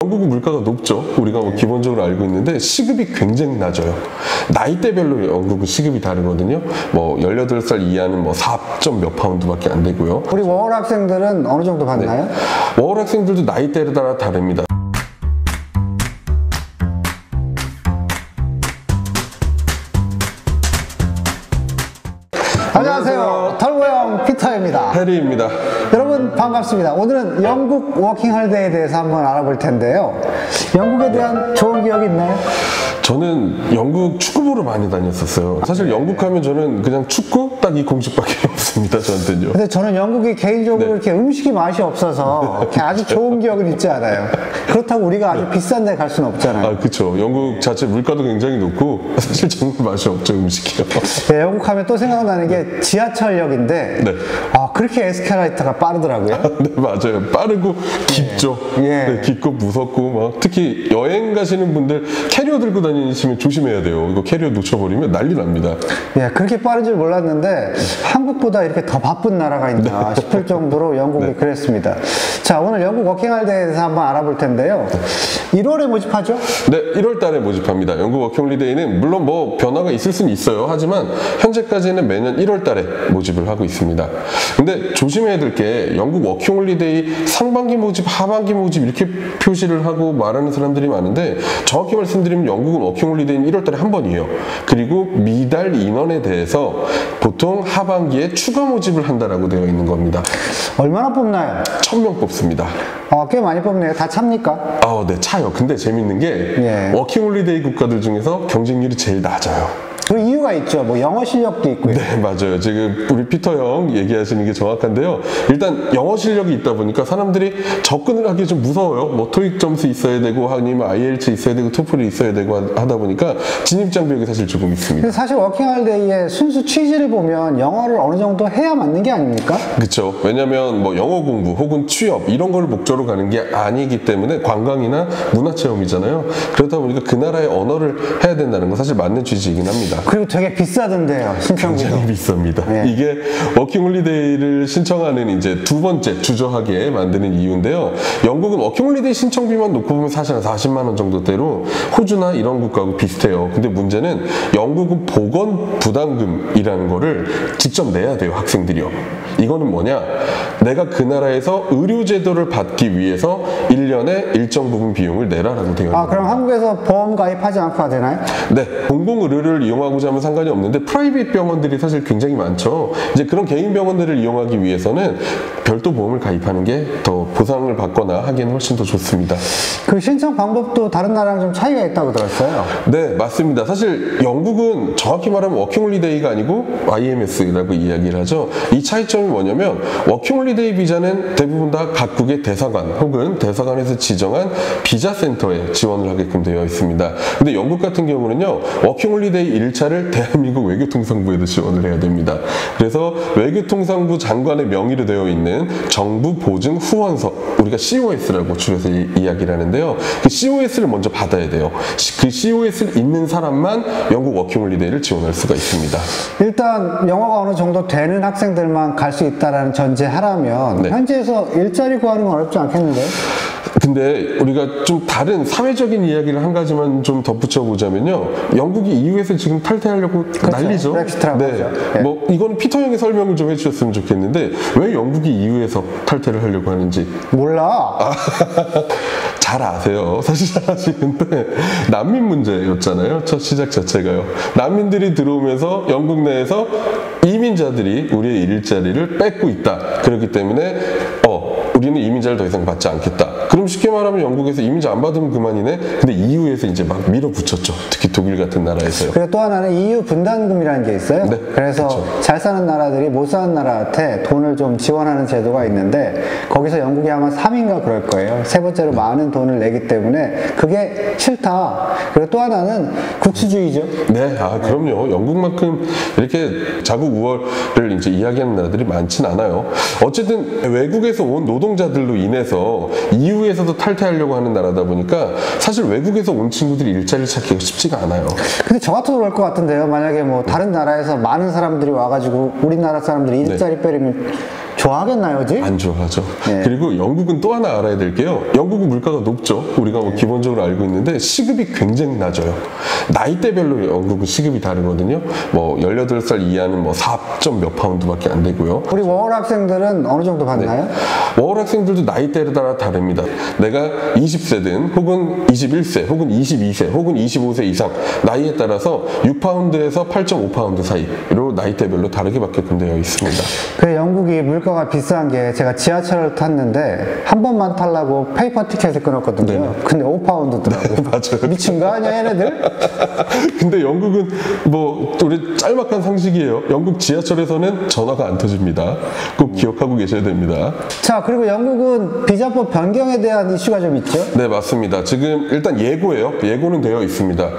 영국은 물가가 높죠. 우리가 뭐 기본적으로 알고 있는데 시급이 굉장히 낮아요. 나이대별로 영국은 시급이 다르거든요. 뭐 18살 이하는 뭐 4몇 파운드밖에 안 되고요. 우리 워홀 학생들은 어느 정도 받나요? 네. 워홀 학생들도 나이대에 따라 다릅니다. 안녕하세요. 털보형 피터입니다. 해리입니다. 여러분 반갑습니다. 오늘은 영국 워킹홀리데이에 대해서 한번 알아볼 텐데요. 영국에 대한 좋은 기억이 있나요? 저는 영국 축구보러 많이 다녔었어요. 사실 영국 하면 저는 그냥 축구 딱 이 공식밖에 없습니다. 저한테는요. 근데 저는 영국이 개인적으로 이렇게 음식이 맛이 없어서 이렇게 아주 좋은 기억은 있지 않아요. 그렇다고 우리가 아주 비싼 데 갈 수는 없잖아요. 아, 그쵸. 영국 자체 물가도 굉장히 높고 사실 정말 맛이 없죠, 음식이요. 네, 영국 하면 또 생각나는 게 지하철역인데 네. 그렇게 에스컬레이터가 빠르더라고요. 네, 맞아요. 빠르고 깊죠. 예. 네, 깊고 무섭고 막 특히 여행 가시는 분들 캐리어 들고 다니시면 조심해야 돼요. 이거 캐리어 놓쳐버리면 난리 납니다. 예, 그렇게 빠른 줄 몰랐는데 한국보다 이렇게 더 바쁜 나라가 있나 싶을 정도로 영국이 그랬습니다. 자, 오늘 영국 워킹홀리데이에 대해서 한번 알아볼 텐데요. 1월에 모집하죠? 네, 1월 달에 모집합니다. 영국 워킹홀리데이는 물론 뭐 변화가 있을 수는 있어요. 하지만 현재까지는 매년 1월 달에 모집을 하고 있습니다. 근데 조심해야 될 게 영국 워킹홀리데이 상반기 모집, 하반기 모집 이렇게 표시를 하고 말하는 사람들이 많은데 정확히 말씀드리면 영국은 워킹홀리데이는 1월 달에 한 번이에요. 그리고 미달 인원에 대해서 보통 하반기에 추가 모집을 한다라고 되어 있는 겁니다. 얼마나 뽑나요? 1000명 뽑습니다. 꽤 많이 뽑네요. 다 찹니까? 네, 차요. 근데 재밌는 게 워킹홀리데이 국가들 중에서 경쟁률이 제일 낮아요. 그 이유가 있죠. 뭐 영어 실력도 있고요. 네, 맞아요. 지금 우리 피터 형 얘기하시는 게 정확한데요. 일단 영어 실력이 있다 보니까 사람들이 접근을 하기 좀 무서워요. 뭐 토익 점수 있어야 되고 아니면 IELTS 있어야 되고 토플이 있어야 되고 하다 보니까 진입 장벽이 사실 조금 있습니다. 근데 사실 워킹홀리데이의 순수 취지를 보면 영어를 어느 정도 해야 맞는 게 아닙니까? 그렇죠. 왜냐하면 뭐 영어 공부 혹은 취업 이런 걸 목적으로 가는 게 아니기 때문에 관광이나 문화체험이잖아요. 그러다 보니까 그 나라의 언어를 해야 된다는 건 사실 맞는 취지이긴 합니다. 그리고 되게 비싸던데요, 신청비도. 굉장히 비쌉니다. 네. 이게 워킹홀리데이를 신청하는 이제 두 번째 주저하게 만드는 이유인데요. 영국은 워킹홀리데이 신청비만 놓고 보면 사실 한 40만 원 정도대로 호주나 이런 국가하고 비슷해요. 근데 문제는 영국은 보건 부담금이라는 거를 직접 내야 돼요, 학생들이요. 이거는 뭐냐? 내가 그 나라에서 의료제도를 받기 위해서 1년에 일정 부분 비용을 내라라고 되어 있는 그럼 한국에서 보험 가입하지 않고 되나요? 네, 공공의료를 이용하고자 하면 상관이 없는데 프라이빗 병원들이 사실 굉장히 많죠. 이제 그런 개인 병원들을 이용하기 위해서는 별도 보험을 가입하는 게 더 보상을 받거나 하기에는 훨씬 더 좋습니다. 그 신청 방법도 다른 나라랑 좀 차이가 있다고 들었어요. 네, 맞습니다. 사실 영국은 정확히 말하면 워킹홀리데이가 아니고 IMS라고 이야기를 하죠. 이 차이점이 뭐냐면 워킹홀리데이 비자는 대부분 다 각국의 대사관 혹은 대사관에서 지정한 비자 센터에 지원을 하게끔 되어 있습니다. 근데 영국 같은 경우는요, 워킹홀리데이 1차를 대한민국 외교통상부에도 지원을 해야 됩니다. 그래서 외교통상부 장관의 명의로 되어 있는 정부 보증 후원서, 우리가 COS라고 줄여서 이야기를 하는데요. 그 COS를 먼저 받아야 돼요. 그 COS를 있는 사람만 영국 워킹홀리데이를 지원할 수가 있습니다. 일단 영어가 어느 정도 되는 학생들만 갈 수 있다는 전제하라면 현지에서 일자리 구하는 건 어렵지 않겠는데요? 근데 우리가 좀 다른 사회적인 이야기를 한 가지만 좀 덧붙여 보자면요, 영국이 EU에서 지금 탈퇴하려고 난리죠. 브렉시트라고 하죠. 뭐 이거는 피터 형이 설명을 좀 해주셨으면 좋겠는데 왜 영국이 EU에서 탈퇴를 하려고 하는지 몰라. 잘 아세요. 사실 잘 아시는데 난민 문제였잖아요. 첫 시작 자체가요. 난민들이 들어오면서 영국 내에서 이민자들이 우리의 일자리를 뺏고 있다. 그렇기 때문에 우리는 이민자를 더 이상 받지 않겠다. 그럼 쉽게 말하면 영국에서 이민자 안 받으면 그만이네. 근데 EU에서 이제 막 밀어붙였죠. 특히 독일 같은 나라에서요. 그리고 또 하나는 EU 분담금이라는 게 있어요. 그래서 잘 사는 나라들이 못 사는 나라한테 돈을 좀 지원하는 제도가 있는데 거기서 영국이 아마 3위인가 그럴 거예요. 세 번째로 많은 돈을 내기 때문에 그게 싫다. 그리고 또 하나는 국수주의죠. 네, 그럼요. 영국만큼 이렇게 자국 우월을 이제 이야기하는 나라들이 많진 않아요. 어쨌든 외국에서 온 노동자들로 인해서 EU에서도 탈퇴하려고 하는 나라다 보니까 사실 외국에서 온 친구들이 일자리를 찾기가 쉽지가 않아요. 근데 저 같아도 그럴 것 같은데요. 만약에 뭐 다른 나라에서 많은 사람들이 와가지고 우리나라 사람들이 일자리 빼려면 좋아하겠나요, 지? 안 좋아하죠. 네. 그리고 영국은 또 하나 알아야 될 게요. 영국은 물가가 높죠. 우리가 뭐 기본적으로 알고 있는데 시급이 굉장히 낮아요. 나이대별로 영국은 시급이 다르거든요. 뭐 18살 이하는 뭐 4점 몇 파운드밖에 안 되고요. 우리 워홀 학생들은 어느 정도 받나요? 워홀 학생들도 나이대에 따라 다릅니다. 내가 20세든 혹은 21세 혹은 22세 혹은 25세 이상 나이에 따라서 6파운드에서 8.5파운드 사이로 나이대별로 다르게 받게끔 되어 있습니다. 그 영국이 물가가 비싼 게 제가 지하철을 탔는데 한 번만 타려고 페이퍼 티켓을 끊었거든요. 네네. 근데 5파운드더라고요. 맞아요. 미친 거 아니야 얘네들? 근데 영국은 뭐 우리 짤막한 상식이에요. 영국 지하철에서는 전화가 안 터집니다. 꼭 기억하고 계셔야 됩니다. 자, 그리고 영국은 비자법 변경에 대한 이슈가 좀 있죠? 네, 맞습니다. 지금 일단 예고예요. 예고는 되어 있습니다.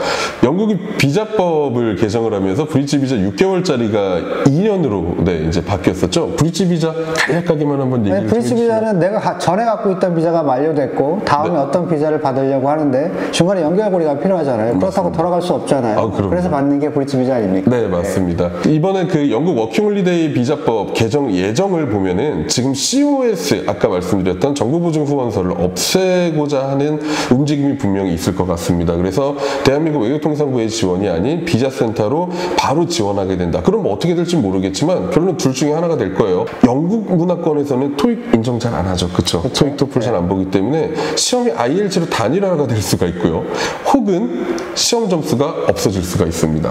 영국이 비자법을 개정을 하면서 브릿지 비자 6개월짜리가 2년으로 이제 바뀌었었죠. 브릿지 비자 간략하게만 한번 얘기해 주시죠. 브릿지 비자는 내가 전에 갖고 있던 비자가 만료됐고 다음에 어떤 비자를 받으려고 하는데 중간에 연결고리가 필요하잖아요. 그렇다고 돌아갈 수 없잖아요. 그래서 받는 게 브릿지 비자 아닙니까? 네, 맞습니다. 이번에 그 영국 워킹홀리데이 비자법 개정 예정을 보면은 지금 COS 아까 말씀드렸던 정부보증 후원서를 없애고자 하는 움직임이 분명히 있을 것 같습니다. 그래서 대한민국 외교통상부의 지원이 아닌 비자센터로 바로 지원하게 된다. 그럼 뭐 어떻게 될지 모르겠지만 결론은 둘 중에 하나가 될 거예요. 영국 문화권에서는 토익 인정 잘 안 하죠. 그쵸? 토익 토플 잘 안 보기 때문에 시험이 IELTS로 단일화가 될 수가 있고요. 혹은 시험 점수가 없어질 수가 있습니다.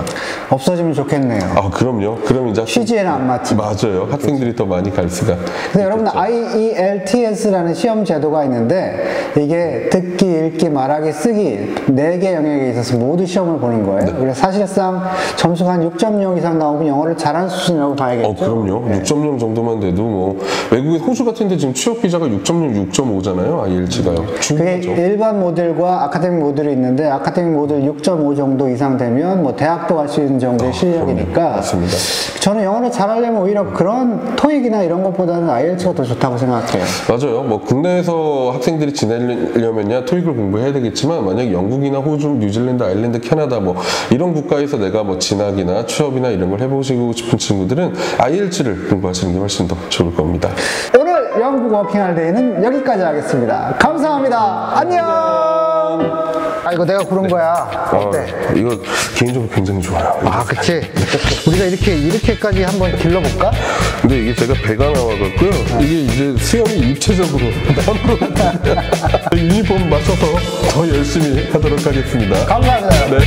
없어지면 좋겠네요. 아, 그럼요. 그럼 이제 취지에는 안 맞지. 맞아요. 학생들이 더 많이 갈 수가. 근데 여러분 IELTS라는 시험 제도가 있는데 이게 듣기, 읽기, 말하기, 쓰기 4개 영역에 있어서 모두 시험을 보는 거예요. 그래서 사실상 점수가 한 6.0 이상 나오면 영어를 잘하는 수준이라고 봐야겠죠. 그럼요. 6.0 정도만 돼도 뭐 외국의 호주 같은 데 지금 취업 비자가 6.0, 6.5잖아요. IELTS가요. 그게 중요하죠. 일반 모듈과 아카데믹 모듈이 있는데 아카데믹 모듈 6.5 정도 이상 되면 뭐 대학도 갈 수 있는 정도의 실력이니까 맞습니다. 저는 영어를 잘하려면 오히려 그런 토익이나 이런 것보다는 IELTS가 더 좋다고 생각해요. 맞아요. 뭐 국내에서 학생들이 지내려면야 토익을 공부해야 되겠지만 만약 영국이나 호주, 뉴질랜드, 아일랜드, 캐나다 뭐 이런 국가에서 내가 뭐 진학이나 취업이나 이런 걸 해보시고 싶은 친구들은 IELTS를 공부하시는 게 훨씬 더 좋을 겁니다. 오늘 영국 워킹홀리데이는 여기까지 하겠습니다. 감사합니다. 안녕. 아, 이거 내가 고른 거야. 어때? 이거 개인적으로 굉장히 좋아요. 아, 그치. 우리가 이렇게까지 한번 길러볼까? 근데 이게 제가 배가 나와갖고요. 이게 이제 수영이 입체적으로 남으로 유니폼 맞춰서 더 열심히 하도록 하겠습니다. 감사합니다. 네.